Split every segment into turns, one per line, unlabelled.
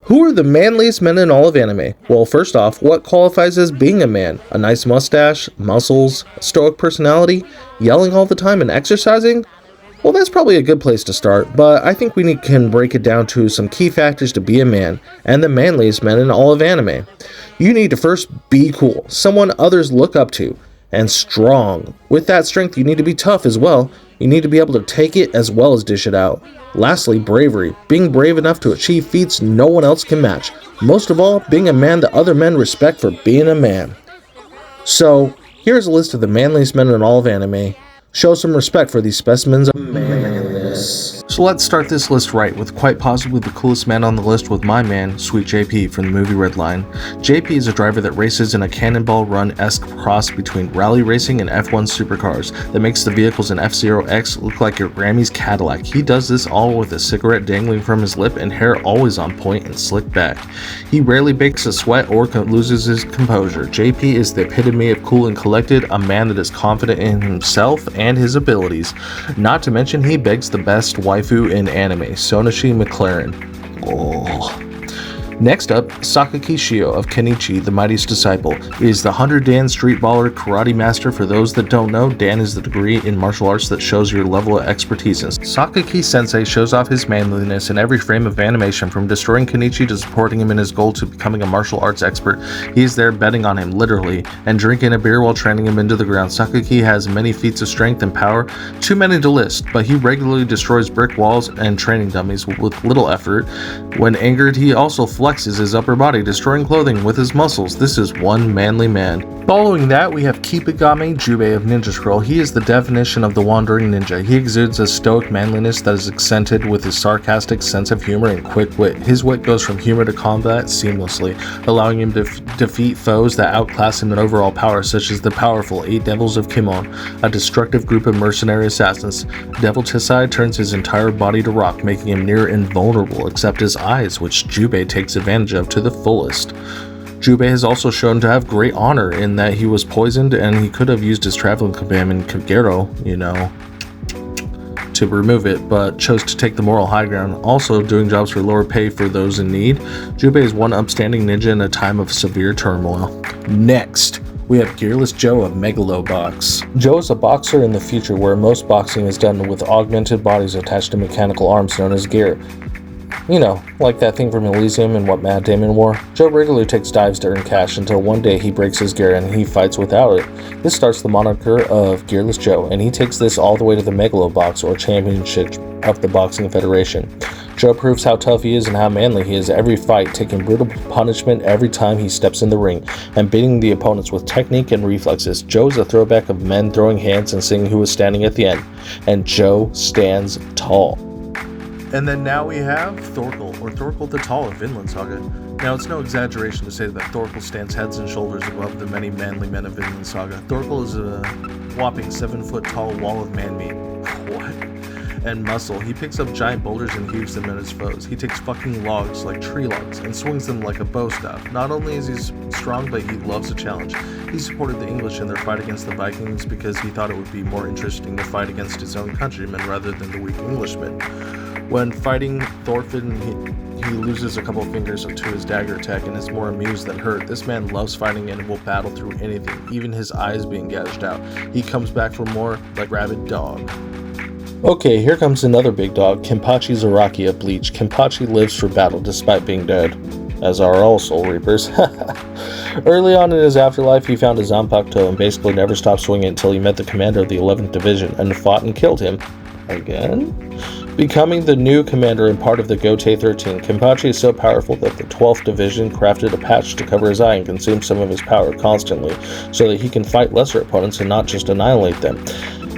Who are the manliest men in all of anime? Well, first off, what qualifies as being a man? A nice mustache, muscles, a stoic personality, yelling all the time and exercising? Well, that's probably a good place to start, but I think we can break it down to some key factors to be a man, and the manliest men in all of anime. You need to first be cool, someone others look up to, and strong. With that strength, you need to be tough as well. You need to be able to take it as well as dish it out. Lastly, bravery. Being brave enough to achieve feats no one else can match. Most of all, being a man that other men respect for being a man. So, here's a list of the manliest men in all of anime. Show some respect for these specimens of manliness. So let's start this list right with quite possibly the coolest man on the list with my man, Sweet JP from the movie Redline. JP is a driver that races in a Cannonball Run-esque cross between rally racing and F1 supercars that makes the vehicles in F-Zero X look like your Grammy's Cadillac. He does this all with a cigarette dangling from his lip and hair always on point and slicked back. He rarely breaks a sweat or loses his composure. JP is the epitome of cool and collected, a man that is confident in himself and his abilities. Not to mention he begs the best waifu in anime, Sonashi McLaren. Oh. Next up, Sakaki Sensei of Kenichi, the Mightiest Disciple, is the 100 Dan street baller karate master. For those that don't know, Dan is the degree in martial arts that shows your level of expertise. Sakaki Sensei shows off his manliness in every frame of animation, from destroying Kenichi to supporting him in his goal to becoming a martial arts expert. He is there betting on him, literally, and drinking a beer while training him into the ground. Sakaki has many feats of strength and power, too many to list, but he regularly destroys brick walls and training dummies with little effort. When angered, he also flexes his upper body, destroying clothing with his muscles. This is one manly man. Following that, we have Kigami Jubei of Ninja Scroll. He is the definition of the wandering ninja. He exudes a stoic manliness that is accented with his sarcastic sense of humor and quick wit. His wit goes from humor to combat seamlessly, allowing him to defeat foes that outclass him in overall power, such as the powerful 8 Devils of Kimon, a destructive group of mercenary assassins. Devil Tesai turns his entire body to rock, making him near invulnerable except his eyes, which Jubei takes advantage of to the fullest. Jubei has also shown to have great honor in that he was poisoned and he could have used his traveling companion Kirro, to remove it, but chose to take the moral high ground, also doing jobs for lower pay for those in need. Jubei is one upstanding ninja in a time of severe turmoil. Next, we have Gearless Joe of Megalobox. Joe is a boxer in the future where most boxing is done with augmented bodies attached to mechanical arms known as gear. Like that thing from Elysium and what Matt Damon wore. Joe regularly takes dives to earn cash until one day he breaks his gear and he fights without it. This starts the moniker of Gearless Joe, and he takes this all the way to the Megalobox, or championship of the Boxing Federation. Joe proves how tough he is and how manly he is every fight, taking brutal punishment every time he steps in the ring, and beating the opponents with technique and reflexes. Joe is a throwback of men throwing hands and seeing who was standing at the end, and Joe stands tall. And then now we have Thorl, or Thorl the Tall of Vinland Saga. Now, it's no exaggeration to say that Thorl stands heads and shoulders above the many manly men of Vinland Saga. Thorl is a whopping 7-foot tall wall of man meat. What? And muscle. He picks up giant boulders and heaves them at his foes. He takes fucking logs, like tree logs, and swings them like a bow staff. Not only is he strong, but he loves a challenge. He supported the English in their fight against the Vikings because he thought it would be more interesting to fight against his own countrymen rather than the weak Englishmen. When fighting Thorfinn, he loses a couple of fingers to his dagger attack and is more amused than hurt. This man loves fighting and will battle through anything, even his eyes being gouged out. He comes back for more like rabid dog. Okay, here comes another big dog, Kenpachi Zaraki of Bleach. Kenpachi lives for battle despite being dead, as are all Soul Reapers. Early on in his afterlife, he found a Zanpakuto and basically never stopped swinging until he met the commander of the 11th Division and fought and killed him. Again? Becoming the new commander and part of the Gotei 13, Kenpachi is so powerful that the 12th Division crafted a patch to cover his eye and consume some of his power constantly, so that he can fight lesser opponents and not just annihilate them.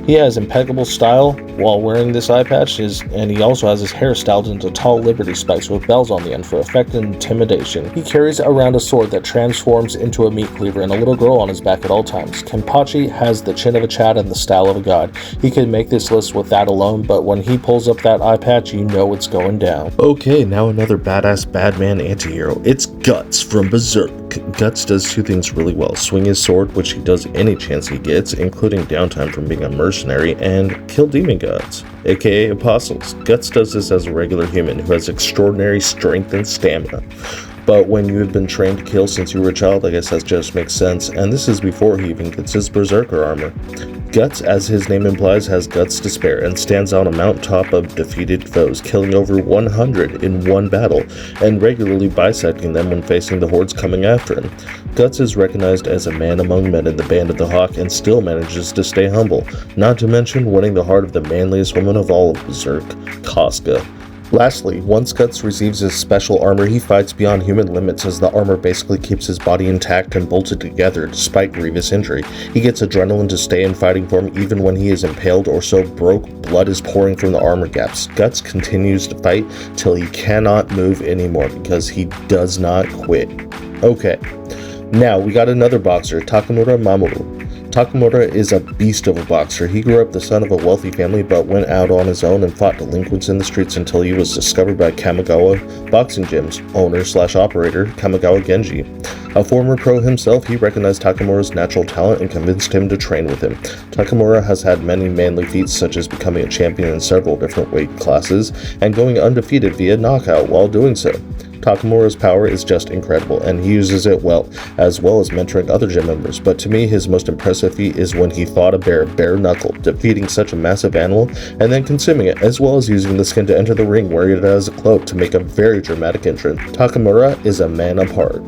He has impeccable style while wearing this eye patch, and he also has his hair styled into tall liberty spikes with bells on the end for effect and intimidation. He carries around a sword that transforms into a meat cleaver and a little girl on his back at all times. Kenpachi has the chin of a Chad and the style of a god. He could make this list with that alone, but when he pulls up that eye patch, you know it's going down. Okay, now another badass bad man anti-hero. It's Guts from BERSERK. Guts does two things really well: swing his sword, which he does any chance he gets, including downtime from being a mercenary, and kill demon gods, aka apostles. Guts does this as a regular human who has extraordinary strength and stamina. But when you have been trained to kill since you were a child, I guess that just makes sense, and this is before he even gets his berserker armor. Guts, as his name implies, has guts to spare and stands on a mountaintop of defeated foes, killing over 100 in one battle and regularly bisecting them when facing the hordes coming after him. Guts is recognized as a man among men in the Band of the Hawk and still manages to stay humble, not to mention winning the heart of the manliest woman of all of BERSERK, Casca. Lastly, once Guts receives his special armor, he fights beyond human limits as the armor basically keeps his body intact and bolted together despite grievous injury. He gets adrenaline to stay in fighting form even when he is impaled or so broke blood is pouring from the armor gaps. Guts continues to fight till he cannot move anymore because he does not quit. Okay, now we got another boxer, Takamura Mamoru. Takamura is a beast of a boxer. He grew up the son of a wealthy family but went out on his own and fought delinquents in the streets until he was discovered by Kamigawa Boxing Gym's owner/operator, Kamigawa Genji. A former pro himself, he recognized Takamura's natural talent and convinced him to train with him. Takamura has had many manly feats such as becoming a champion in several different weight classes and going undefeated via knockout while doing so. Takamura's power is just incredible, and he uses it well as mentoring other gym members, but to me his most impressive feat is when he fought a bear bare knuckle, defeating such a massive animal and then consuming it, as well as using the skin to enter the ring wearing it as a cloak to make a very dramatic entrance. Takamura is a man apart.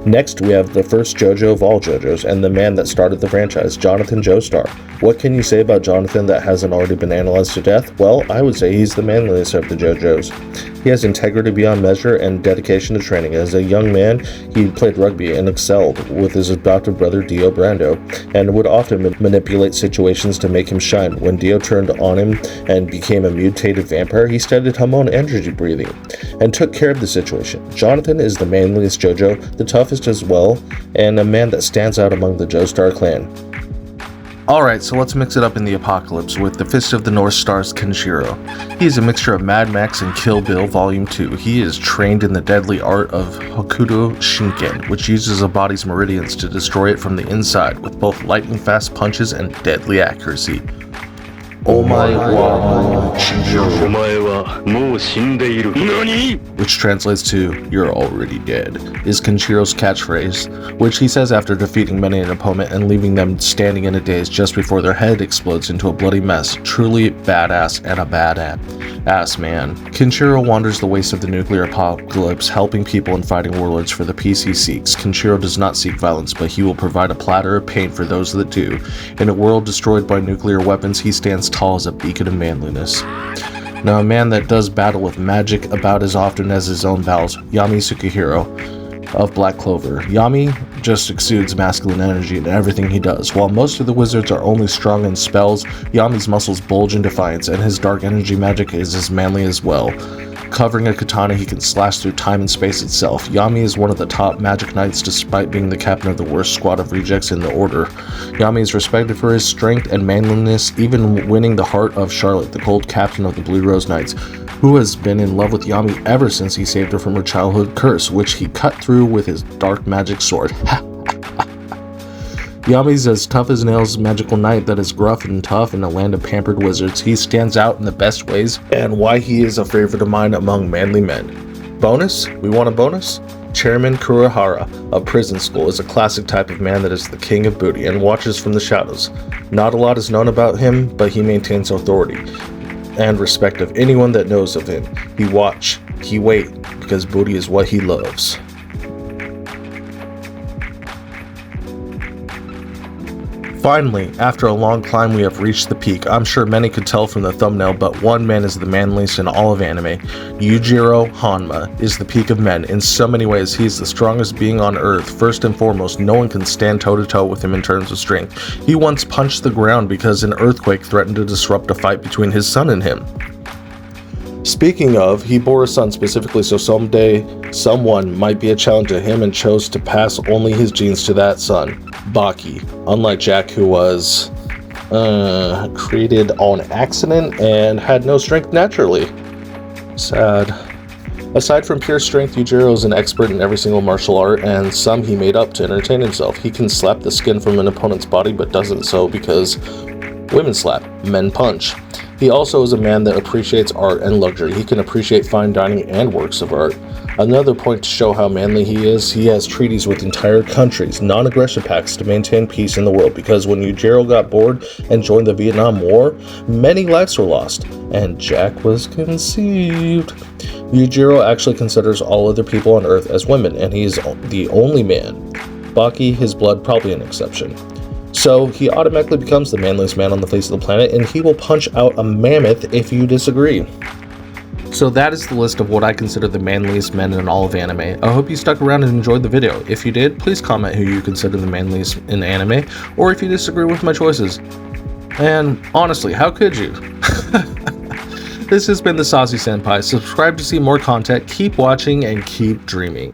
Next, we have the first JoJo of all JoJos and the man that started the franchise, Jonathan Joestar. What can you say about Jonathan that hasn't already been analyzed to death? Well, I would say he's the manliest of the JoJos. He has integrity beyond measure and dedication to training. As a young man, he played rugby and excelled with his adopted brother Dio Brando, and would often manipulate situations to make him shine. When Dio turned on him and became a mutated vampire, he studied hormone energy breathing and took care of the situation. Jonathan is the manliest JoJo, the toughest as well, and a man that stands out among the Joestar clan. Alright, so let's mix it up in the apocalypse with the Fist of the North Star's Kenshiro. He is a mixture of Mad Max and Kill Bill Volume 2. He is trained in the deadly art of Hokuto Shinken, which uses a body's meridians to destroy it from the inside with both lightning-fast punches and deadly accuracy. Omae wa which translates to "you're already dead," is Kenshiro's catchphrase, which he says after defeating many an opponent and leaving them standing in a daze just before their head explodes into a bloody mess. Truly badass and a badass man. Kenshiro wanders the waste of the nuclear apocalypse, helping people and fighting warlords for the peace he seeks. Kenshiro does not seek violence, but he will provide a platter of pain for those that do. In a world destroyed by nuclear weapons, he stands tall as a beacon of manliness. Now, a man that does battle with magic about as often as his own bowels, Yami Tsukihiro of Black Clover. Yami just exudes masculine energy in everything he does. While most of the wizards are only strong in spells, Yami's muscles bulge in defiance, and his dark energy magic is as manly as well. Covering a katana, he can slash through time and space itself. Yami is one of the top magic knights despite being the captain of the worst squad of rejects in the order. Yami is respected for his strength and manliness, even winning the heart of Charlotte, the cold captain of the Blue Rose Knights, who has been in love with Yami ever since he saved her from her childhood curse, which he cut through with his dark magic sword. Yami's as tough as nails magical knight that is gruff and tough in a land of pampered wizards. He stands out in the best ways, and why he is a favorite of mine among manly men. Bonus? We want a bonus? Chairman Kurahara of Prison School is a classic type of man that is the king of booty and watches from the shadows. Not a lot is known about him, but he maintains authority and respect of anyone that knows of him. He watch, he wait, because booty is what he loves. Finally, after a long climb, we have reached the peak. I'm sure many could tell from the thumbnail, but one man is the manliest in all of anime. Yujiro Hanma is the peak of men. In so many ways, he is the strongest being on Earth. First and foremost, no one can stand toe-to-toe with him in terms of strength. He once punched the ground because an earthquake threatened to disrupt a fight between his son and him. Speaking of, he bore a son specifically so someday someone might be a challenge to him and chose to pass only his genes to that son, BAKI, unlike Jack, who was created on accident and had no strength naturally. Sad. Aside from pure strength, Yujiro is an expert in every single martial art, and some he made up to entertain himself. He can slap the skin from an opponent's body, but doesn't so because women slap, men punch. He also is a man that appreciates art and luxury. He can appreciate fine dining and works of art. Another point to show how manly he has treaties with entire countries, non-aggression pacts to maintain peace in the world, because when Yujiro got bored and joined the Vietnam War, many lives were lost, and Jack was conceived. Yujiro actually considers all other people on Earth as women, and he is the only man. BAKI, his blood, probably an exception. So he automatically becomes the manliest man on the face of the planet, and he will punch out a mammoth if you disagree. So that is the list of what I consider the manliest men in all of anime. I hope you stuck around and enjoyed the video. If you did, please comment who you consider the manliest in anime, or if you disagree with my choices. And honestly, how could you? This has been the Sakaki Senpai. Subscribe to see more content, keep watching, and keep dreaming.